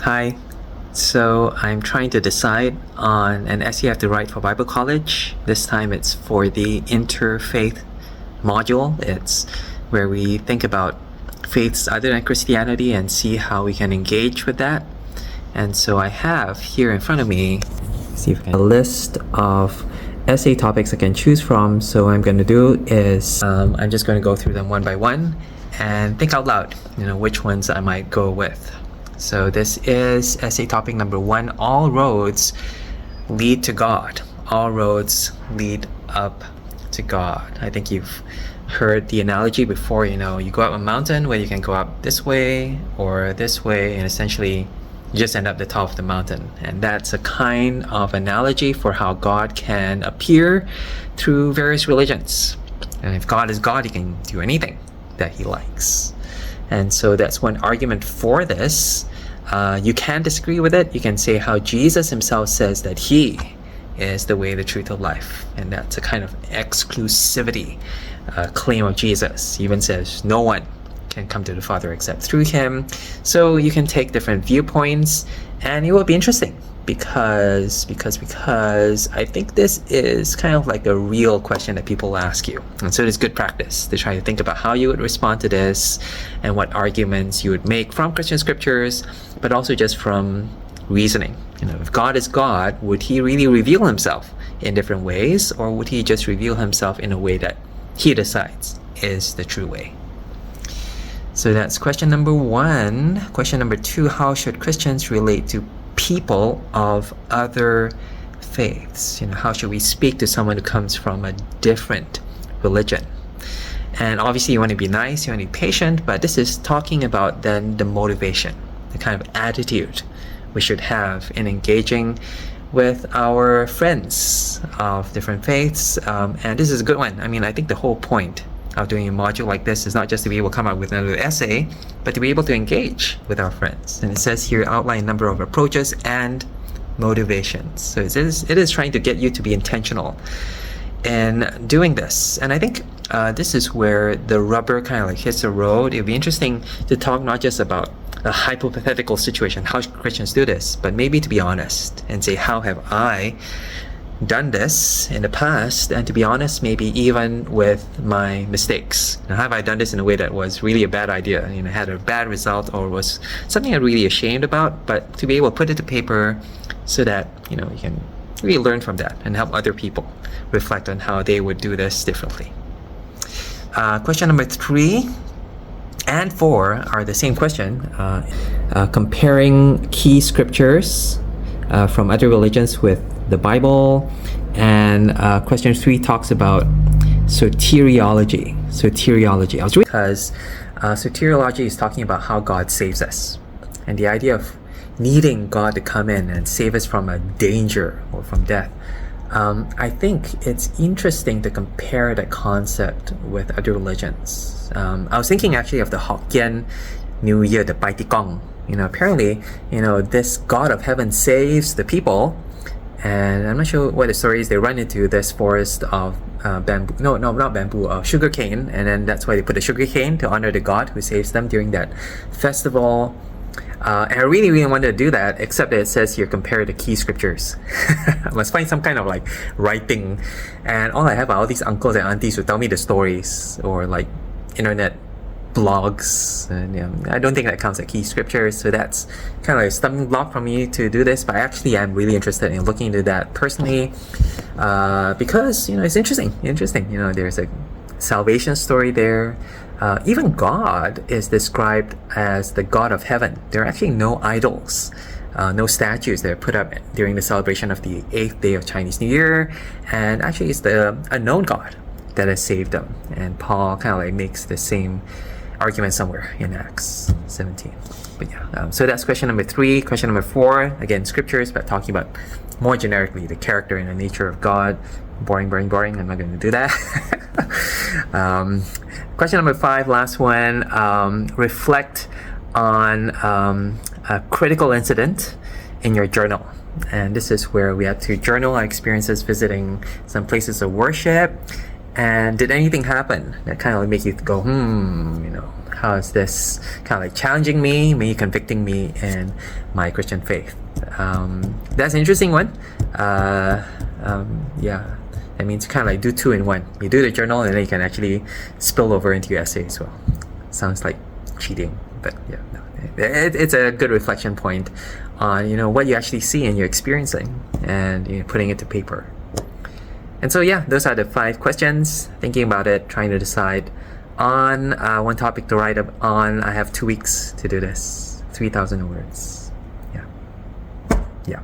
Hi. So I'm trying to decide on an essay I have to write for Bible College. This time it's for the interfaith module. It's where we think about faiths other than Christianity and see how we can engage with that. And so I have here in front of me, see if I can, a list of essay topics I can choose from. So what I'm going to do is I'm just going to go through them one by one and think out loud, which ones I might go with. So this is essay topic number 1. All roads lead to God. All roads lead up to God. I think you've heard the analogy before, you go up a mountain where you can go up this way or this way, and essentially you just end up at the top of the mountain. And that's a kind of analogy for how God can appear through various religions. And if God is God, he can do anything that he likes. And so that's one argument for this. You can disagree with it. You can say how Jesus himself says that he is the way, the truth, of life. And that's a kind of exclusivity claim of Jesus. He even says no one can come to the Father except through him. So you can take different viewpoints, and it will be interesting because I think this is kind of like a real question that people ask you. And so it is good practice to try to think about how you would respond to this and what arguments you would make from Christian scriptures, but also just from reasoning. If God is God, would he really reveal himself in different ways, or would he just reveal himself in a way that he decides is the true way? So that's question number 1. Question number 2, how should Christians relate to people of other faiths? How should we speak to someone who comes from a different religion? And obviously you want to be nice, you want to be patient, but this is talking about then the motivation, the kind of attitude we should have in engaging with our friends of different faiths. And this is a good one. I think the whole point of doing a module like this is not just to be able to come up with another essay, but to be able to engage with our friends. And it says here, outline a number of approaches and motivations. So it is trying to get you to be intentional in doing this. And I think this is where the rubber kind of like hits the road. It'd be interesting to talk not just about a hypothetical situation, how Christians do this, but maybe to be honest and say, how have I done this in the past? And to be honest, maybe even with my mistakes. Now, have I done this in a way that was really a bad idea, had a bad result, or was something I'm really ashamed about? But to be able to put it to paper so that you can really learn from that and help other people reflect on how they would do this differently. Question number 3 and 4 are the same question. Comparing key scriptures from other religions with the Bible. And question 3 talks about soteriology. Soteriology. Because soteriology is talking about how God saves us, and the idea of needing God to come in and save us from a danger or from death. I think it's interesting to compare that concept with other religions. I was thinking actually of the Hokkien New Year, the Pai Tikong. Apparently, this God of heaven saves the people, and I'm not sure what the story is. They run into this forest of bamboo. No, not bamboo, sugar cane, and then that's why they put the sugar cane to honor the God who saves them during that festival. And I really, really wanted to do that, except that it says here, compare the key scriptures. I must find some kind of like writing, and all I have are all these uncles and aunties who tell me the stories, or like internet blogs, and I don't think that counts as key scriptures. So that's kind of like a stumbling block for me to do this, but I actually am really interested in looking into that personally, because it's interesting. There's a salvation story there. Even God is described as the God of heaven. There are actually no idols, no statues that are put up during the celebration of the 8th day of Chinese New Year, and actually it's the unknown God that has saved them. And Paul kind of like makes the same argument somewhere in Acts 17. But so that's question number 3. Question number 4, again, scriptures, but talking about more generically the character and the nature of God. Boring. I'm not going to do that. Question number 5, last one. Reflect on a critical incident in your journal. And this is where we had to journal our experiences visiting some places of worship. And did anything happen that kind of make you go, how is this kind of like challenging me convicting me in my Christian faith? That's an interesting one. Yeah, that means kind of like do 2 in 1. You do the journal and then you can actually spill over into your essay as well. Sounds like cheating, but yeah, no. It's a good reflection point on what you actually see and you're experiencing, and putting it to paper. And so yeah, those are the 5 questions. Thinking about it, trying to decide on one topic to write up on. I have 2 weeks to do this. 3,000 words. Yeah.